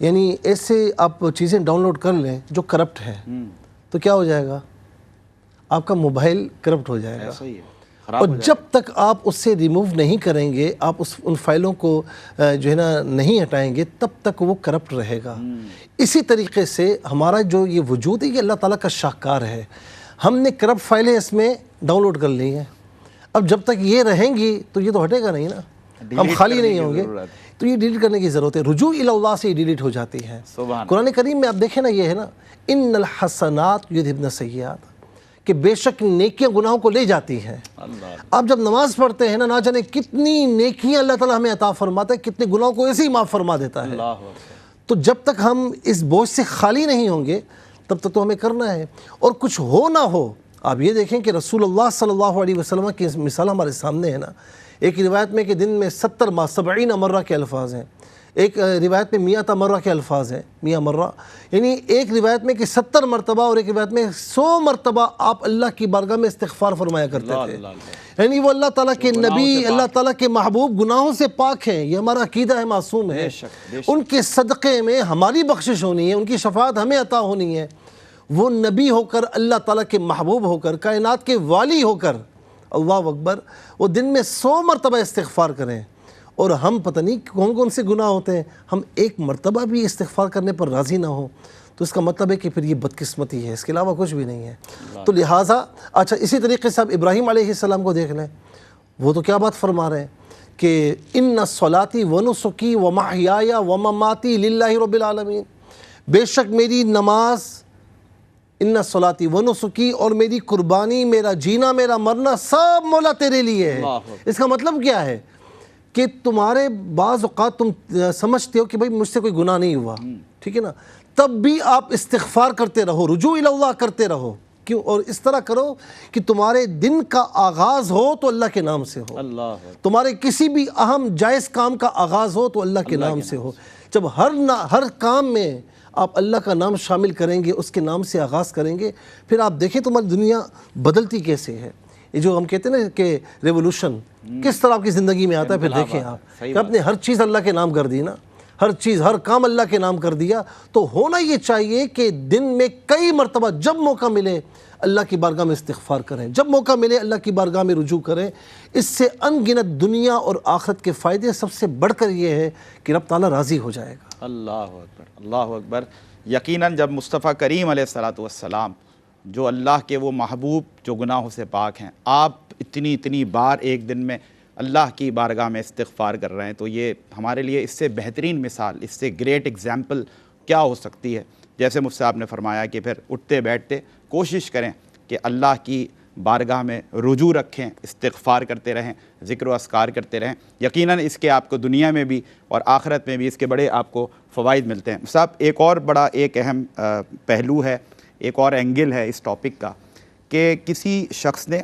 [SPEAKER 3] یعنی ایسے آپ چیزیں ڈاؤن لوڈ کر لیں جو کرپٹ ہیں, تو کیا ہو جائے گا, آپ کا موبائل کرپٹ ہو جائے گا. اور جب تک آپ اس سے ریموو نہیں کریں گے، آپ ان فائلوں کو جو ہے نا نہیں ہٹائیں گے، تب تک وہ کرپٹ رہے گا۔ اسی طریقے سے ہمارا جو یہ وجود ہے یہ اللہ تعالیٰ کا شاہکار ہے، ہم نے کرپٹ فائلیں اس میں ڈاؤن لوڈ کر لی ہیں، اب جب تک یہ رہیں گی تو یہ تو ہٹے گا نہیں نا، ہم خالی نہیں ہوں گے، تو یہ ڈیلیٹ کرنے کی ضرورت ہے۔ رجوع الی اللہ سے یہ ڈیلیٹ ہو جاتی ہے۔ قرآن کریم میں آپ دیکھیں نا، یہ ہے نا ان الحسنات یذھبن السیئات، کہ بے شک نیکیاں گناہوں کو لے جاتی ہیں۔ آپ جب نماز پڑھتے ہیں نا، نہ جانے کتنی نیکیاں اللہ تعالیٰ ہمیں عطا فرماتا ہے، کتنے گناہوں کو ایسے ہی معاف فرما دیتا ہے۔ تو جب تک ہم اس بوجھ سے خالی نہیں ہوں گے تب تک تو ہمیں کرنا ہے، اور کچھ ہو نہ ہو۔ آپ یہ دیکھیں کہ رسول اللہ صلی اللہ علیہ وسلم کی مثال ہمارے سامنے ہے نا، ایک روایت میں کہ دن میں 70 مرہ کے الفاظ ہیں، ایک روایت میں 100 مرہ کے الفاظ ہیں، 100 مرہ، یعنی ایک روایت میں کہ 70 مرتبہ اور ایک روایت میں 100 مرتبہ آپ اللہ کی بارگاہ میں استغفار فرمایا کرتے تھے۔ یعنی وہ اللہ تعالیٰ کے نبی، اللہ تعالیٰ کے محبوب گناہوں سے پاک ہیں، یہ ہمارا عقیدہ ہے، معصوم ہے۔ ان کے صدقے میں ہماری بخشش ہونی ہے، ان کی شفاعت ہمیں عطا ہونی ہے۔ وہ نبی ہو کر، اللہ تعالیٰ کے محبوب ہو کر، کائنات کے والی ہو کر، اللہ اکبر، وہ دن میں 100 مرتبہ استغفار کریں، اور ہم پتہ نہیں کون کون سے گناہ ہوتے ہیں، ہم ایک مرتبہ بھی استغفار کرنے پر راضی نہ ہوں، تو اس کا مطلب ہے کہ پھر یہ بدقسمتی ہے، اس کے علاوہ کچھ بھی نہیں ہے۔ تو لہٰذا اچھا، اسی طریقے سے آپ ابراہیم علیہ السلام کو دیکھ لیں، وہ تو کیا بات فرما رہے ہیں کہ ان صلاتی ونسکی ومحیای ومماتی للہ رب العالمین، بے شک میری نماز، ان صلاتی ونسکی، اور میری قربانی، میرا جینا، میرا مرنا، سب مولا تیرے لیے ہے۔ اس کا مطلب کیا ہے کہ تمہارے بعض اوقات تم سمجھتے ہو کہ بھائی مجھ سے کوئی گناہ نہیں ہوا، ٹھیک ہے نا، تب بھی آپ استغفار کرتے رہو، رجوع الی اللہ کرتے رہو، کیوں؟ اور اس طرح کرو کہ تمہارے دن کا آغاز ہو تو اللہ کے نام سے ہو، تمہارے کسی بھی اہم جائز کام کا آغاز ہو تو اللہ کے نام سے ہو۔ جب ہر کام میں آپ اللہ کا نام شامل کریں گے، اس کے نام سے آغاز کریں گے، پھر آپ دیکھیں تمہاری دنیا بدلتی کیسے ہے۔ یہ جو ہم کہتے ہیں نا کہ ریولوشن کس طرح آپ کی زندگی میں آتا ہے، پھر دیکھیں آپ کہ آپ نے ہر چیز اللہ کے نام کر دی نا، ہر چیز، ہر کام اللہ کے نام کر دیا، تو ہونا یہ چاہیے کہ دن میں کئی مرتبہ جب موقع ملے اللہ کی بارگاہ میں استغفار کریں، جب موقع ملے اللہ کی بارگاہ میں رجوع کریں۔ اس سے ان گنت دنیا اور آخرت کے فائدے، سب سے بڑھ کر یہ ہے کہ رب تعالیٰ راضی ہو جائے گا۔
[SPEAKER 2] اللہ اکبر، اللہ اکبر۔ یقیناً جب مصطفیٰ کریم علیہ السلام، جو اللہ کے وہ محبوب جو گناہوں سے پاک ہیں، آپ اتنی بار ایک دن میں اللہ کی بارگاہ میں استغفار کر رہے ہیں، تو یہ ہمارے لیے اس سے بہترین مثال، اس سے گریٹ ایگزامپل کیا ہو سکتی ہے؟ جیسے مجھ سے آپ نے فرمایا کہ پھر اٹھتے بیٹھتے کوشش کریں کہ اللہ کی بارگاہ میں رجوع رکھیں، استغفار کرتے رہیں، ذکر و اذکار کرتے رہیں۔ یقیناً اس کے آپ کو دنیا میں بھی اور آخرت میں بھی اس کے بڑے آپ کو فوائد ملتے ہیں۔ صاحب، ایک اور بڑا ایک اہم پہلو ہے، ایک اور اینگل ہے اس ٹاپک کا، کہ کسی شخص نے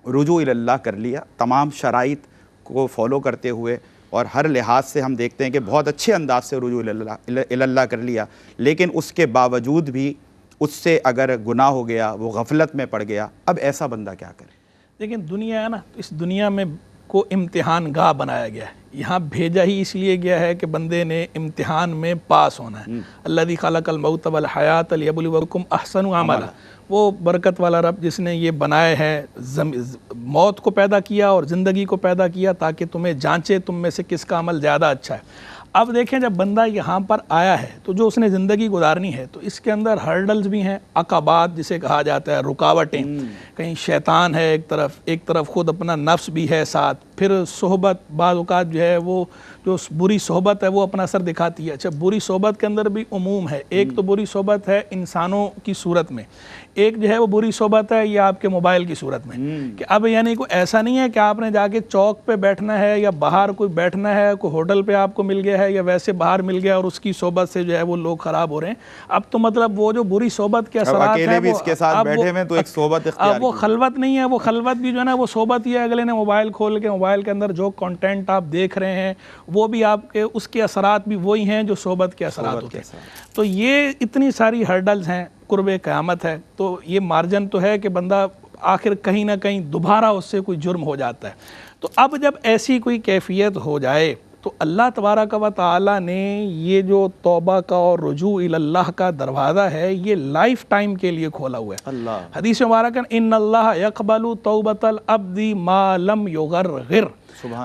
[SPEAKER 2] رجوع الی اللہ کر لیا، تمام شرائط کو فالو کرتے ہوئے، اور ہر لحاظ سے ہم دیکھتے ہیں کہ بہت اچھے انداز سے رجوع الی اللہ کر لیا، لیکن اس کے باوجود بھی اس سے اگر گناہ ہو گیا، وہ غفلت میں پڑ گیا، اب ایسا بندہ کیا کرے؟
[SPEAKER 4] لیکن دنیا ہے نا، اس دنیا میں کو امتحان گاہ بنایا گیا ہے، یہاں بھیجا ہی اس لیے گیا ہے کہ بندے نے امتحان میں پاس ہونا ہے۔ الذی خلق الموت والحیات لیبلوکم احسن عملا، وہ برکت والا رب جس نے یہ بنائے ہے، موت کو پیدا کیا اور زندگی کو پیدا کیا تاکہ تمہیں جانچے تم میں سے کس کا عمل زیادہ اچھا ہے۔ اب دیکھیں، جب بندہ یہاں پر آیا ہے تو جو اس نے زندگی گزارنی ہے، تو اس کے اندر ہرڈلز بھی ہیں، عقبات جسے کہا جاتا ہے، رکاوٹیں، کہیں شیطان ہے ایک طرف خود اپنا نفس بھی ہے ساتھ، پھر صحبت بعض اوقات جو ہے وہ جو بری صحبت ہے وہ اپنا اثر دکھاتی ہے۔ اچھا، بری صحبت کے اندر بھی عموم ہے، ایک تو بری صحبت ہے انسانوں کی صورت میں، ایک جو ہے وہ بری صحبت ہے یہ آپ کے موبائل کی صورت میں، کہ اب یعنی کوئی ایسا نہیں ہے کہ آپ نے جا کے چوک پہ بیٹھنا ہے یا باہر کوئی بیٹھنا ہے، کوئی ہوٹل پہ آپ کو مل گیا ہے یا ویسے باہر مل گیا اور اس کی صحبت سے جو ہے وہ لوگ خراب ہو رہے ہیں۔ اب تو مطلب وہ جو بری صحبت کے اثرات ہیں، اب وہ خلوت نہیں ہے، وہ خلوت بھی جو ہے نا وہ صحبت ہی ہے، اگلے نے موبائل کھول کے موبائل کے اندر جو کنٹینٹ آپ دیکھ رہے ہیں وہ بھی آپ کے اس کے اثرات بھی وہی ہیں جو صحبت کے اثرات ہوتے ہیں۔ تو یہ اتنی ساری ہرڈلز ہیں، قرب قیامت ہے، تو یہ مارجن تو ہے کہ بندہ آخر کہیں نہ کہیں دوبارہ اس سے کوئی جرم ہو جاتا ہے۔ تو اب جب ایسی کوئی کیفیت ہو جائے تو اللہ تبارک و تعالیٰ نے یہ جو توبہ کا اور رجوع اللہ کا دروازہ ہے یہ لائف ٹائم کے لیے کھولا ہوا ہے۔
[SPEAKER 2] اللہ
[SPEAKER 4] حدیث مبارک ان اللہ یقبل توبۃ العبد ما لم یغرغر،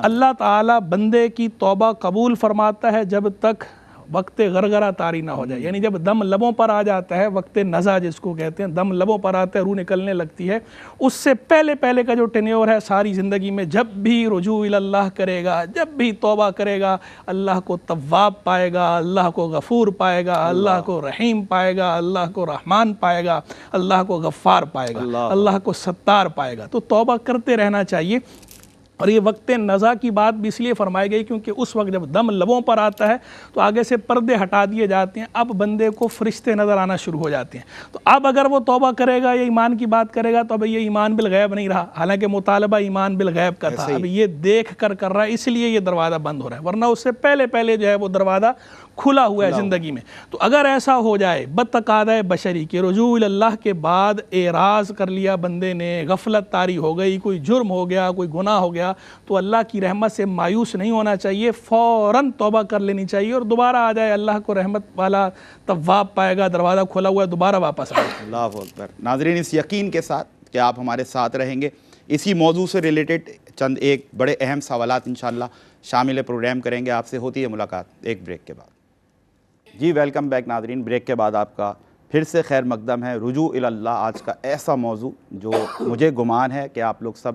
[SPEAKER 4] اللہ تعالیٰ بندے کی توبہ قبول فرماتا ہے جب تک وقت غرغرہ طاری نہ ہو جائے، یعنی جب دم لبوں پر آ جاتا ہے، وقت نزع جس کو کہتے ہیں، دم لبوں پر آتا ہے، روح نکلنے لگتی ہے، اس سے پہلے کا جو ٹینیور ہے ساری زندگی میں جب بھی رجوع اللہ کرے گا، جب بھی توبہ کرے گا، اللہ کو تواب پائے گا، اللہ کو غفور پائے گا، اللہ کو رحیم پائے گا، اللہ کو رحمان پائے گا، اللہ کو غفار پائے گا، اللہ کو ستار پائے گا۔ تو توبہ کرتے رہنا چاہیے۔ اور یہ وقت نزع کی بات بھی اس لیے فرمائی گئی کیونکہ اس وقت جب دم لبوں پر آتا ہے تو آگے سے پردے ہٹا دیے جاتے ہیں، اب بندے کو فرشتے نظر آنا شروع ہو جاتے ہیں۔ تو اب اگر وہ توبہ کرے گا یا ایمان کی بات کرے گا تو اب یہ ایمان بالغیب نہیں رہا، حالانکہ مطالبہ ایمان بالغیب کا تھا، اب یہ دیکھ کر رہا ہے، اس لیے یہ دروازہ بند ہو رہا ہے، ورنہ اس سے پہلے جو ہے وہ دروازہ کھلا ہوا ہے زندگی میں۔ تو اگر ایسا ہو جائے بتقاضۂ بشری کہ رجوع اللہ کے بعد اعراض کر لیا بندے نے، غفلت طاری ہو گئی، کوئی جرم ہو گیا، کوئی گناہ ہو گیا، تو اللہ کی رحمت سے مایوس نہیں ہونا چاہیے، فوراً توبہ کر لینی چاہیے اور دوبارہ آ جائے، اللہ کو رحمت والا تواب پائے گا، دروازہ کھلا ہوا ہے، دوبارہ واپس آئے۔
[SPEAKER 2] اللہ اکبر۔ ناظرین، اس یقین کے ساتھ کہ آپ ہمارے ساتھ رہیں گے، اسی موضوع سے ریلیٹڈ چند ایک بڑے اہم سوالات انشاءاللہ شامل پروگرام کریں گے۔ آپ سے ہوتی ہے ملاقات ایک بریک کے بعد۔ جی ویلکم بیک ناظرین، بریک کے بعد آپ کا پھر سے خیر مقدم ہے۔ رجوع اللہ آج کا ایسا موضوع جو مجھے گمان ہے کہ آپ لوگ سب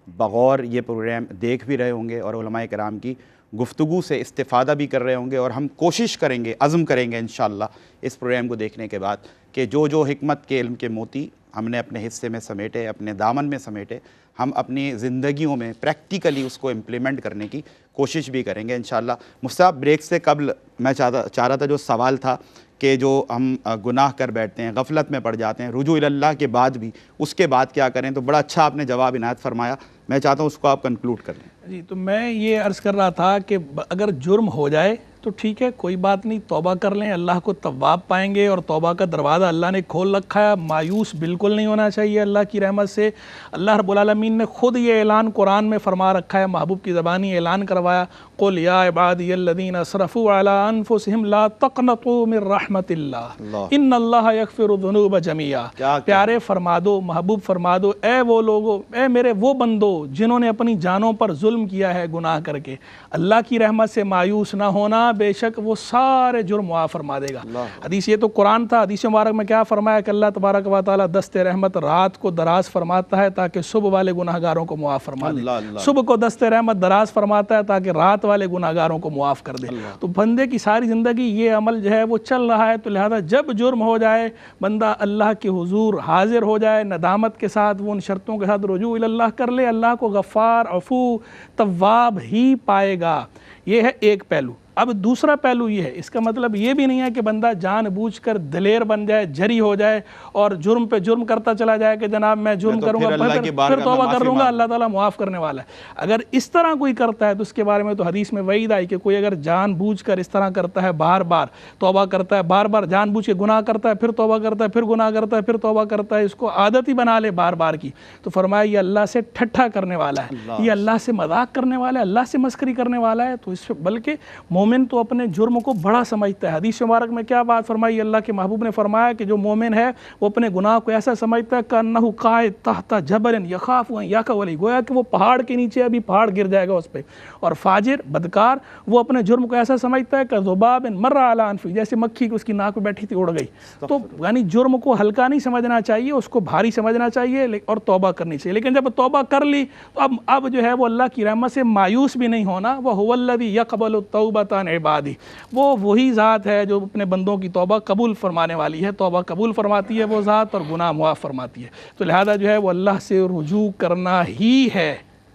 [SPEAKER 2] بغور یہ پروگرام دیکھ بھی رہے ہوں گے اور علماء کرام کی گفتگو سے استفادہ بھی کر رہے ہوں گے، اور ہم کوشش کریں گے، عزم کریں گے انشاءاللہ اس پروگرام کو دیکھنے کے بعد کہ جو حکمت کے علم کے موتی ہم نے اپنے حصے میں سمیٹے، اپنے دامن میں سمیٹے، ہم اپنی زندگیوں میں پریکٹیکلی اس کو امپلیمنٹ کرنے کی کوشش بھی کریں گے انشاءاللہ۔ مصطفیٰ، بریک سے قبل میں چاہ رہا تھا، جو سوال تھا کہ جو ہم گناہ کر بیٹھتے ہیں، غفلت میں پڑ جاتے ہیں، رجوع اللہ کے بعد بھی اس کے بعد کیا کریں، تو بڑا اچھا آپ نے جواب عنایت فرمایا، میں چاہتا ہوں اس کو آپ کنکلوڈ کر لیں۔
[SPEAKER 4] جی، تو میں یہ عرض کر رہا تھا کہ اگر جرم ہو جائے تو ٹھیک ہے، کوئی بات نہیں، توبہ کر لیں، اللہ کو تواب پائیں گے، اور توبہ کا دروازہ اللہ نے کھول رکھا ہے، مایوس بالکل نہیں ہونا چاہیے اللہ کی رحمت سے۔ اللہ رب العالمین نے خود یہ اعلان قرآن میں فرما رکھا ہے، محبوب کی زبانی اعلان کروایا، قل یا عبادی الذین اسرفوا علی انفسہم لا تقنطوا من رحمت اللہ ان اللہ یغفر الذنوب جميعا۔ پیارے فرما دو، محبوب فرما دو، اے وہ لوگو، اے میرے وہ بندو جنہوں نے اپنی جانوں پر ظلم کیا ہے گناہ کر کے، اللہ کی رحمت سے مایوس نہ ہونا، بے شک وہ سارے جرم معاف فرما دے گا۔ حدیث، یہ تو قرآن تھا، حدیث مبارک میں کیا فرمایا کہ اللہ تبارک و تعالیٰ دست رحمت رات کو دراز فرماتا ہے تاکہ صبح والے گناہگاروں کو معاف فرما دے، صبح کو دست رحمت دراز فرماتا ہے تاکہ رات والے گناہگاروں کو معاف کر دے۔ تو بندے کی ساری زندگی یہ عمل جو ہے وہ چل رہا ہے، تو لہذا جب جرم ہو جائے بندہ اللہ کے حضور حاضر ہو جائے، ندامت کے ساتھ، وہ ان شرطوں کے ساتھ رجوع اللہ کر لے، اللہ کو غفار، عفو، تواب ہی پائے گا۔ یہ ہے ایک پہلو۔ اب دوسرا پہلو یہ ہے، اس کا مطلب یہ بھی نہیں ہے کہ بندہ جان بوجھ کر دلیر بن جائے، جری ہو جائے اور جرم پہ جرم کرتا چلا جائے کہ جناب میں جرم کروں گا پھر توبہ کر لوں گا، اللہ تعالیٰ معاف کرنے والا ہے۔ اگر اس طرح کوئی کرتا ہے تو اس کے بارے میں تو حدیث میں وعید آئی کہ کوئی اگر جان بوجھ کر اس طرح کرتا ہے، بار بار توبہ کرتا ہے، بار بار جان بوجھ کے گناہ کرتا ہے، پھر توبہ کرتا ہے، پھر گناہ کرتا ہے، پھر توبہ کرتا ہے، اس کو عادت ہی بنا لے بار بار کی، تو فرمایا یہ اللہ سے ٹھٹھا کرنے والا ہے، یہ اللہ سے مذاق کرنے والا ہے، اللہ سے مسخری کرنے والا ہے۔ تو اس بلکہ مومن تو اپنے جرم کو بڑا سمجھتا ہے۔ حدیث مبارک میں کیا بات فرمائی، اللہ کے محبوب نے فرمایا کہ جو مومن ہے وہ اپنے گناہ کو ایسا سمجھتا ہے کہ قائد تحت جبل یخاف ان یقع علیہ، گویا کہ وہ پہاڑ کے نیچے ابھی پہاڑ گر جائے گا اس پہ۔ اور فاجر، بدکار، وہ اپنے جرم کو ایسا سمجھتا ہے کہ ذباب مر علی انفہ، جیسے مکھی کی اس کی ناک پہ بیٹھی تھی اڑ گئی۔ تو یعنی جرم کو ہلکا نہیں سمجھنا چاہیے، اس کو بھاری سمجھنا چاہیے اور توبہ کرنی چاہیے۔ لیکن جب توبہ کر لی تو اب جو ہے وہ اللہ کی رحمت سے مایوس بھی نہیں ہونا۔ وَهُوَ الَّذِي يَقْبَلُ التَّوْبَةَ عَنْ عِبَادِهِ، وہ وہی ذات ہے جو اپنے بندوں کی توبہ قبول فرمانے والی ہے، توبہ قبول فرماتی ہے وہ ذات اور گناہ معاف فرماتی ہے۔ تو لہذا جو ہے وہ اللہ سے رجوع کرنا ہی ہے۔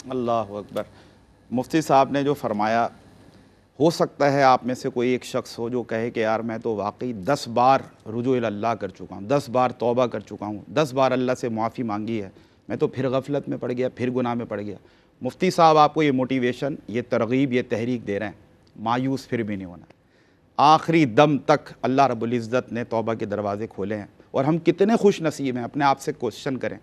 [SPEAKER 2] اللہ اکبر۔ مفتی صاحب نے جو فرمایا، ہو سکتا ہے آپ میں سے کوئی ایک شخص ہو جو کہے کہ یار میں تو واقعی 10 بار رجوع اللہ کر چکا ہوں، 10 بار توبہ کر چکا ہوں، 10 بار اللہ سے معافی مانگی ہے، میں تو پھر غفلت میں پڑ گیا، پھر گناہ میں پڑ گیا۔ مفتی صاحب آپ کو یہ موٹیویشن، یہ ترغیب، یہ تحریک دے رہے ہیں، مایوس پھر بھی نہیں ہونا۔ آخری دم تک اللہ رب العزت نے توبہ کے دروازے کھولے ہیں، اور ہم کتنے خوش نصیب ہیں۔ اپنے آپ سے کوشچن کریں،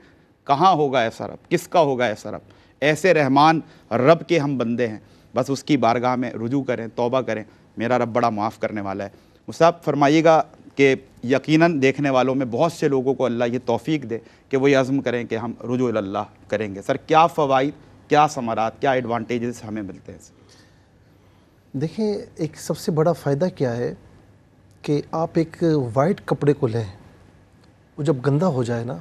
[SPEAKER 2] کہاں ہوگا ایسا رب، کس کا ہوگا ایسا رب؟ ایسے رحمان رب کے ہم بندے ہیں بس اس کی بارگاہ میں رجوع کریں، توبہ کریں، میرا رب بڑا معاف کرنے والا ہے۔ مصعب فرمائیے گا کہ یقیناً دیکھنے والوں میں بہت سے لوگوں کو اللہ یہ توفیق دے کہ وہ یہ عزم کریں کہ ہم رجوع اللہ کریں گے۔ سر کیا فوائد، کیا ثمرات، کیا ایڈوانٹیجز ہمیں ملتے ہیں؟
[SPEAKER 3] دیکھیں ایک سب سے بڑا فائدہ کیا ہے کہ آپ ایک وائٹ کپڑے کو لیں، وہ جب گندا ہو جائے نا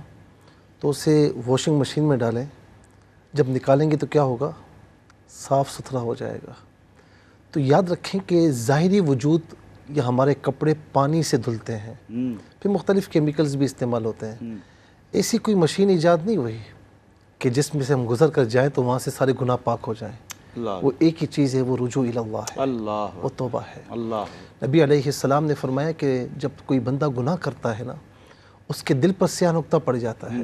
[SPEAKER 3] تو اسے واشنگ مشین میں ڈالیں، جب نکالیں گے تو کیا ہوگا؟ صاف ستھرا ہو جائے گا۔ تو یاد رکھیں کہ ظاہری وجود یا ہمارے کپڑے پانی سے دھلتے ہیں، پھر مختلف کیمیکلز بھی استعمال ہوتے ہیں۔ ایسی کوئی مشین ایجاد نہیں ہوئی کہ جس میں سے ہم گزر کر جائیں تو وہاں سے سارے گناہ پاک ہو جائیں۔ وہ ایک ہی چیز ہے، وہ رجوع اللہ ہے، وہ توبہ ہے۔ نبی علیہ السلام نے فرمایا کہ جب کوئی بندہ گناہ کرتا ہے نا، اس کے دل پر سیاہ نقطہ پڑ جاتا ہے،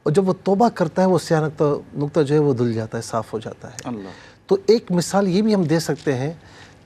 [SPEAKER 3] اور جب وہ توبہ کرتا ہے وہ سیاہ نقطہ جو ہے وہ دھل جاتا ہے، صاف ہو جاتا ہے۔ تو ایک مثال یہ بھی ہم دے سکتے ہیں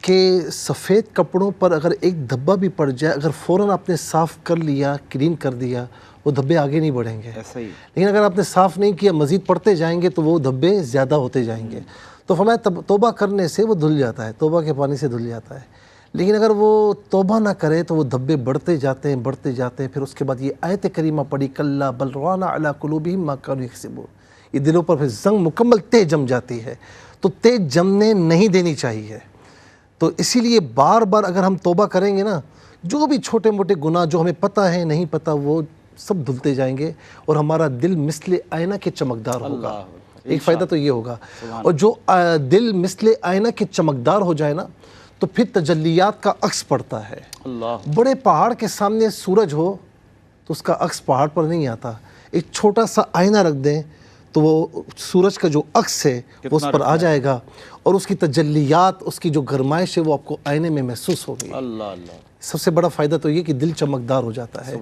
[SPEAKER 3] کہ سفید کپڑوں پر اگر ایک دھبا بھی پڑ جائے، اگر فوراً آپ نے صاف کر لیا، کلین کر دیا، وہ دھبے آگے نہیں بڑھیں گے۔ لیکن اگر آپ نے صاف نہیں کیا، مزید پڑتے جائیں گے تو وہ دھبے زیادہ ہوتے جائیں گے۔ تو فرمایا توبہ کرنے سے وہ دھل جاتا ہے، توبہ کے پانی سے دھل جاتا ہے۔ لیکن اگر وہ توبہ نہ کرے تو وہ دھبے بڑھتے جاتے ہیں، بڑھتے جاتے ہیں۔ پھر اس کے بعد یہ آیت کریمہ پڑھی، کلا بل ران علی قلوبہم ما کانوا یکسبون، یہ دلوں پر پھر زنگ مکمل تیز جم جاتی ہے۔ تو تیز جمنے نہیں دینی چاہیے۔ تو اسی لیے بار بار اگر ہم توبہ کریں گے نا، جو بھی چھوٹے موٹے گناہ جو ہمیں پتہ ہے نہیں پتہ وہ سب دھلتے جائیں گے، اور ہمارا دل مثل آئینہ کے چمکدار ہوگا۔ ایک فائدہ تو یہ ہوگا، اور جو دل مثل آئینہ کے چمکدار ہو جائے نا تو پھر تجلیات کا عکس پڑتا ہے۔ بڑے پہاڑ کے سامنے سورج ہو تو اس کا عکس پہاڑ پر نہیں آتا، ایک چھوٹا سا آئینہ رکھ دیں تو وہ سورج کا جو عکس ہے وہ اس پر آ جائے گا، اور اس کی تجلیات، اس کی جو گرمائش ہے وہ آپ کو آئینے میں محسوس ہوگی۔ سب سے بڑا فائدہ تو یہ کہ دل چمکدار ہو جاتا ہے،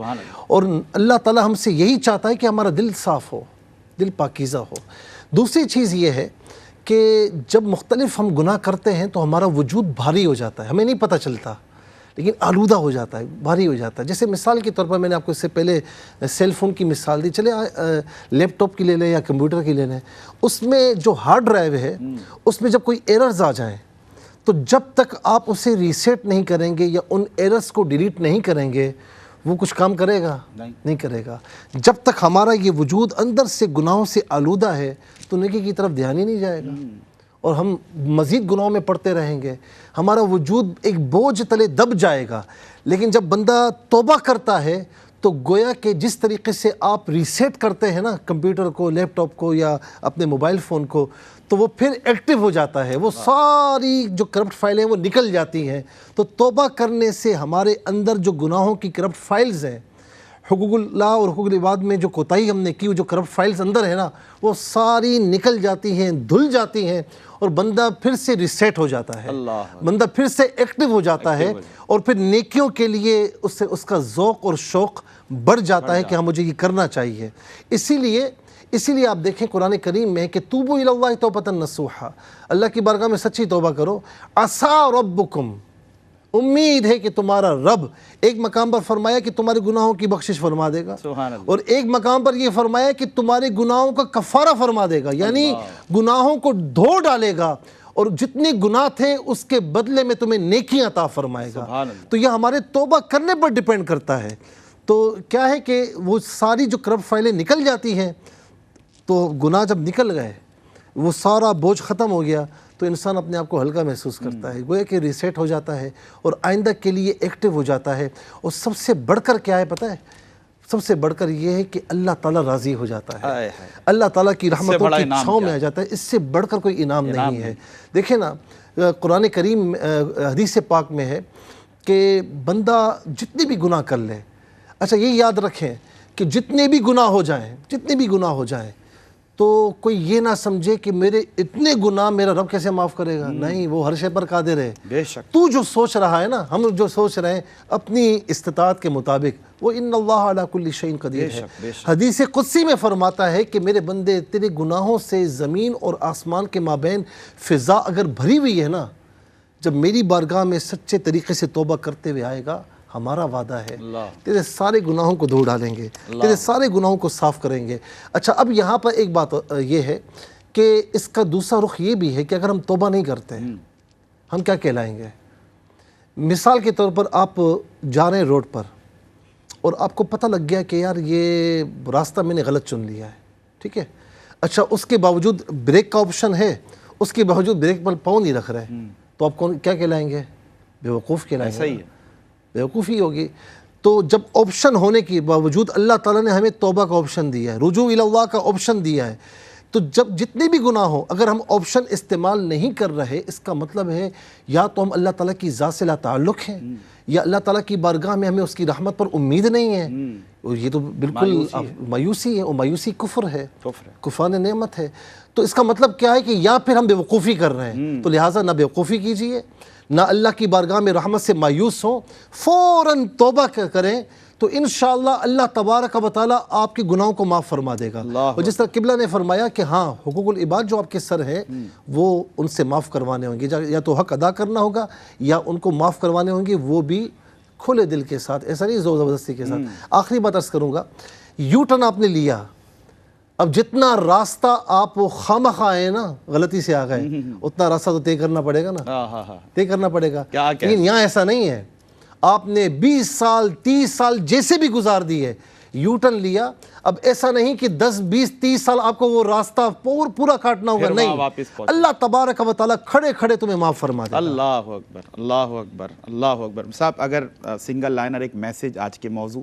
[SPEAKER 3] اور اللہ تعالیٰ ہم سے یہی چاہتا ہے کہ ہمارا دل صاف ہو، دل پاکیزہ ہو۔ دوسری چیز یہ ہے کہ جب مختلف ہم گناہ کرتے ہیں تو ہمارا وجود بھاری ہو جاتا ہے، ہمیں نہیں پتہ چلتا، لیکن آلودہ ہو جاتا ہے، بھاری ہو جاتا ہے۔ جیسے مثال کے طور پر میں نے آپ کو اس سے پہلے سیل فون کی مثال دی، چلے لیپ ٹاپ کی لے لیں یا کمپیوٹر کی لے لیں، اس میں جو ہارڈ ڈرائیو ہے اس میں جب کوئی ایررز آ جائیں تو جب تک آپ اسے ریسیٹ نہیں کریں گے یا ان ایررز کو ڈیلیٹ نہیں کریں گے وہ کچھ کام کرے گا؟ نہیں کرے گا۔ جب تک ہمارا یہ وجود اندر سے گناہوں سے آلودہ ہے تو نیکی کی طرف دھیان ہی نہیں جائے گا، اور ہم مزید گناہوں میں پڑتے رہیں گے، ہمارا وجود ایک بوجھ تلے دب جائے گا۔ لیکن جب بندہ توبہ کرتا ہے تو گویا کہ جس طریقے سے آپ ریسیٹ کرتے ہیں نا کمپیوٹر کو، لیپ ٹاپ کو یا اپنے موبائل فون کو، تو وہ پھر ایکٹیو ہو جاتا ہے، وہ ساری جو کرپٹ فائلیں وہ نکل جاتی ہیں۔ تو توبہ کرنے سے ہمارے اندر جو گناہوں کی کرپٹ فائلز ہیں، حقوق اللہ اور حقوق العباد میں جو کوتاہی ہم نے کی، وہ جو کرپٹ فائلز اندر ہے نا وہ ساری نکل جاتی ہیں، دھل جاتی ہیں، اور بندہ پھر سے ریسیٹ ہو جاتا ہے، بندہ پھر سے ایکٹیو ہو جاتا ہے، اور پھر نیکیوں کے لیے اس کا ذوق اور شوق بڑھ جاتا ہے کہ ہاں مجھے یہ کرنا چاہیے۔ اسی لیے آپ دیکھیں قرآن کریم میں کہ توبوا الی اللہ توبۃ نصوحا، اللہ کی بارگاہ میں سچی توبہ کرو۔ عسیٰ ربکم، امید ہے کہ تمہارا رب، ایک مقام پر فرمایا کہ تمہارے گناہوں کی بخشش فرما دے گا، اور ایک مقام پر یہ فرمایا کہ تمہارے گناہوں کا کفارہ فرما دے گا، یعنی گناہوں کو دھو ڈالے گا، اور جتنے گناہ تھے اس کے بدلے میں تمہیں نیکی عطا فرمائے گا۔ تو یہ ہمارے توبہ کرنے پر ڈیپینڈ کرتا ہے۔ تو کیا ہے کہ وہ ساری جو کرپٹ فائلیں نکل جاتی ہیں، تو گناہ جب نکل گئے، وہ سارا بوجھ ختم ہو گیا، تو انسان اپنے آپ کو ہلکا محسوس کرتا ہے، گویا کہ ریسیٹ ہو جاتا ہے اور آئندہ کے لیے ایکٹیو ہو جاتا ہے۔ اور سب سے بڑھ کر کیا ہے پتہ ہے؟ سب سے بڑھ کر یہ ہے کہ اللہ تعالیٰ راضی ہو جاتا ہے، اللہ تعالیٰ کی رحمتوں کی چھاؤں میں آ جاتا ہے۔ اس سے بڑھ کر کوئی انعام نہیں ہے۔ دیکھیں نا قرآن کریم حدیث پاک میں ہے کہ بندہ جتنے بھی گناہ کر لے، اچھا یہ یاد رکھیں کہ جتنے بھی گناہ ہو جائیں تو کوئی یہ نہ سمجھے کہ میرے اتنے گناہ میرا رب کیسے معاف کرے گا، نہیں، وہ ہر شے پر قادر ہے۔
[SPEAKER 2] بے شک
[SPEAKER 3] تو جو سوچ رہا ہے نا، ہم جو سوچ رہے ہیں اپنی استطاعت کے مطابق، وہ ان اللہ علی کل شیء قدیر ہے۔ حدیث قدسی میں فرماتا ہے کہ میرے بندے تیرے گناہوں سے زمین اور آسمان کے مابین فضا اگر بھری ہوئی ہے نا، جب میری بارگاہ میں سچے طریقے سے توبہ کرتے ہوئے آئے گا، ہمارا وعدہ ہے تیرے سارے گناہوں کو دھو ڈالیں گے، تیرے سارے گناہوں کو صاف کریں گے۔ اچھا اب یہاں پر ایک بات یہ ہے کہ اس کا دوسرا رخ یہ بھی ہے کہ اگر ہم توبہ نہیں کرتے ہم کیا کہلائیں گے؟ مثال کے طور پر آپ جا رہے ہیں روڈ پر اور آپ کو پتہ لگ گیا کہ یار یہ راستہ میں نے غلط چن لیا ہے، ٹھیک ہے، اچھا اس کے باوجود بریک کا آپشن ہے، اس کے باوجود بریک پر پاؤں نہیں رکھ رہے، تو آپ کون کیا کہلائیں گے؟ بیوقوف کہلائیں گے، بیوقوفی ہوگی۔ تو جب آپشن ہونے کے باوجود اللہ تعالیٰ نے ہمیں توبہ کا آپشن دیا ہے، رجوع الی اللہ کا آپشن دیا ہے، تو جب جتنے بھی گناہ ہوں اگر ہم آپشن استعمال نہیں کر رہے، اس کا مطلب ہے یا تو ہم اللہ تعالیٰ کی ذات سے لا تعلق ہیں، یا اللہ تعالیٰ کی بارگاہ میں ہمیں اس کی رحمت پر امید نہیں ہے، اور یہ تو بالکل مایوسی ہے، اور مایوسی کفر ہے، کفران نعمت ہے۔ تو اس کا مطلب کیا ہے کہ یا پھر ہم بیوقوفی کر رہے ہیں، تو لہٰذا نہ بیوقوفی کیجیے، نہ اللہ کی بارگاہ میں رحمت سے مایوس ہوں، فوراً توبہ کریں، تو انشاءاللہ اللہ تبارک و تعالیٰ آپ کے گناہوں کو معاف فرما دے گا۔ اور جس طرح قبلہ نے فرمایا کہ ہاں حقوق العباد جو آپ کے سر ہیں وہ ان سے معاف کروانے ہوں گے، یا تو حق ادا کرنا ہوگا یا ان کو معاف کروانے ہوں گے، وہ بھی کھلے دل کے ساتھ، ایسا نہیں زور زبردستی کے ساتھ۔ آخری بات عرض کروں گا، یو ٹرن آپ نے لیا، اب جتنا راستہ آپ خواہ آئے نا، غلطی سے آ گئے، اتنا راستہ تو طے کرنا پڑے گا نا، طے کرنا پڑے گا۔ لیکن یہاں ایسا نہیں ہے، آپ نے 20 سال 30 سال جیسے بھی گزار دیے، یو ٹرن لیا، اب ایسا نہیں کہ 10 20 30 سال آپ کو وہ راستہ پورا کاٹنا ہوگا، نہیں، اللہ تبارک و تعالیٰ کھڑے کھڑے تمہیں معاف فرما دے گا۔
[SPEAKER 2] اللہ اکبر، اللہ اکبر، اللہ اکبر۔ صاحب اگر سنگل لائنر ایک میسیج آج کے موضوع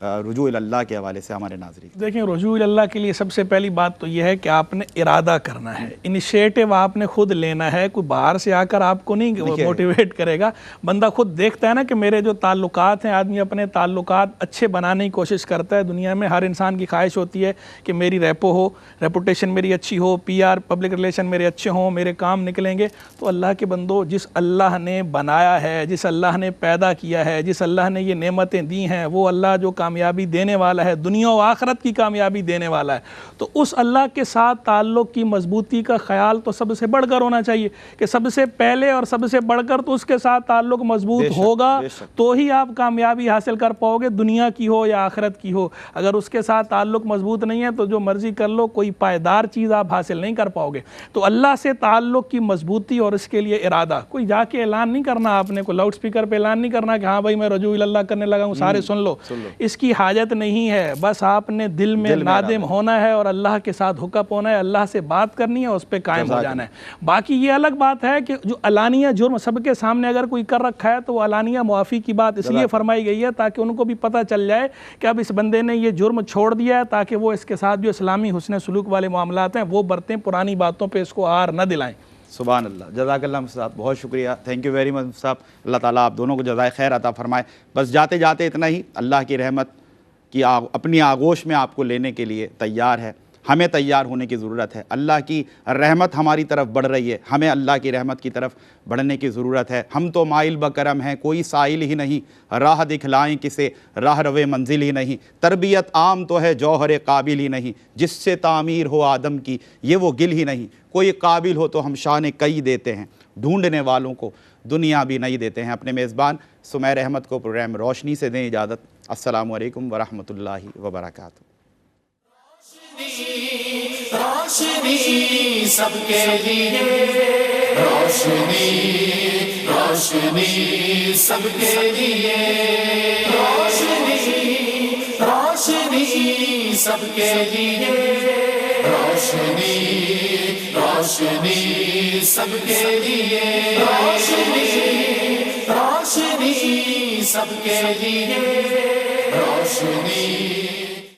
[SPEAKER 2] رجوع اللہ کے حوالے سے ہمارے ناظرین۔
[SPEAKER 4] دیکھیں رجوع اللہ کے لیے سب سے پہلی بات تو یہ ہے کہ آپ نے ارادہ کرنا ہے، انیشیٹو آپ نے خود لینا ہے، کوئی باہر سے آ کر آپ کو نہیں موٹیویٹ کرے گا، بندہ خود دیکھتا ہے نا کہ میرے جو تعلقات ہیں، آدمی اپنے تعلقات اچھے بنانے کی کوشش کرتا ہے۔ دنیا میں ہر انسان کی خواہش ہوتی ہے کہ میری ریپو ہو، ریپوٹیشن میری اچھی ہو، پی آر پبلک ریلیشن میرے اچھے ہوں، میرے کام نکلیں گے۔ تو اللہ کے بندو، جس اللہ نے بنایا ہے، جس اللہ نے پیدا کیا ہے، جس اللہ نے یہ نعمتیں دی ہیں، وہ اللہ جو کامیابی دینے والا ہے، دنیا و آخرت کی کامیابی دینے والا ہے، تو اس اللہ کے ساتھ تعلق کی مضبوطی کا خیال تو سب سے بڑھ کر ہونا چاہیے کہ سب سے پہلے اور سب سے بڑھ کر تو اس کے ساتھ تعلق مضبوط ہوگا تو ہی آپ کامیابی حاصل کر پاؤ گے، دنیا کی ہو یا آخرت کی ہو۔ اگر اس کے ساتھ تعلق مضبوط نہیں ہے تو جو مرضی کر لو، کوئی پائیدار چیز آپ حاصل نہیں کر پاؤ گے۔ تو اللہ سے تعلق کی مضبوطی اور اس کے لیے ارادہ، کوئی جا کے اعلان نہیں کرنا، آپ نے کوئی لاؤڈ سپیکر پہ اعلان نہیں کرنا کہ ہاں بھائی میں رجوع اللہ کرنے لگا ہوں، سارے سن لو، اس کی حاجت نہیں ہے۔ بس آپ نے دل میں نادم ہونا ہے اور اللہ کے ساتھ ہوک اپ ہونا ہے، اللہ سے بات کرنی ہے، اس پہ قائم ہو جانا ہے۔ باقی یہ الگ بات ہے کہ جو علانیہ جرم سب کے سامنے اگر کوئی کر رکھا ہے تو وہ علانیہ معافی کی بات اس لیے فرمائی گئی ہے تاکہ ان کو بھی پتہ چل جائے کہ اب اس بندے نے یہ جرم چھوڑ دیا ہے، تاکہ وہ اس کے ساتھ جو اسلامی حسن سلوک والے معاملات ہیں وہ برتیں، پرانی باتوں پہ اس کو آر نہ دلائیں۔
[SPEAKER 2] سبحان اللہ، جزاک اللہ صاحب، بہت شکریہ، تھینک یو ویری مچ صاحب۔ اللہ تعالیٰ آپ دونوں کو جزائے خیر عطا فرمائے۔ بس جاتے جاتے اتنا ہی، اللہ کی رحمت کی اپنی آغوش میں آپ کو لینے کے لیے تیار ہے، ہمیں تیار ہونے کی ضرورت ہے۔ اللہ کی رحمت ہماری طرف بڑھ رہی ہے، ہمیں اللہ کی رحمت کی طرف بڑھنے کی ضرورت ہے۔ ہم تو مائل بکرم ہیں، کوئی سائل ہی نہیں، راہ دکھلائیں کسے راہ روے منزل ہی نہیں، تربیت عام تو ہے جوہر قابل ہی نہیں، جس سے تعمیر ہو آدم کی یہ وہ گل ہی نہیں، کوئی قابل ہو تو ہم شان کئی دیتے ہیں، ڈھونڈنے والوں کو دنیا بھی نہیں دیتے ہیں۔ اپنے میزبان سمیر احمد کو پروگرام روشنی سے دیں اجازت۔ السلام علیکم ورحمۃ اللہ وبرکاتہ۔
[SPEAKER 1] روشنی سب کے لیے، روشنی روشنی سب کے لیے، روشنی روشنی سب کے لیے، روشنی روشنی سب کے لیے، روشنی روشنی سب کے لیے، روشنی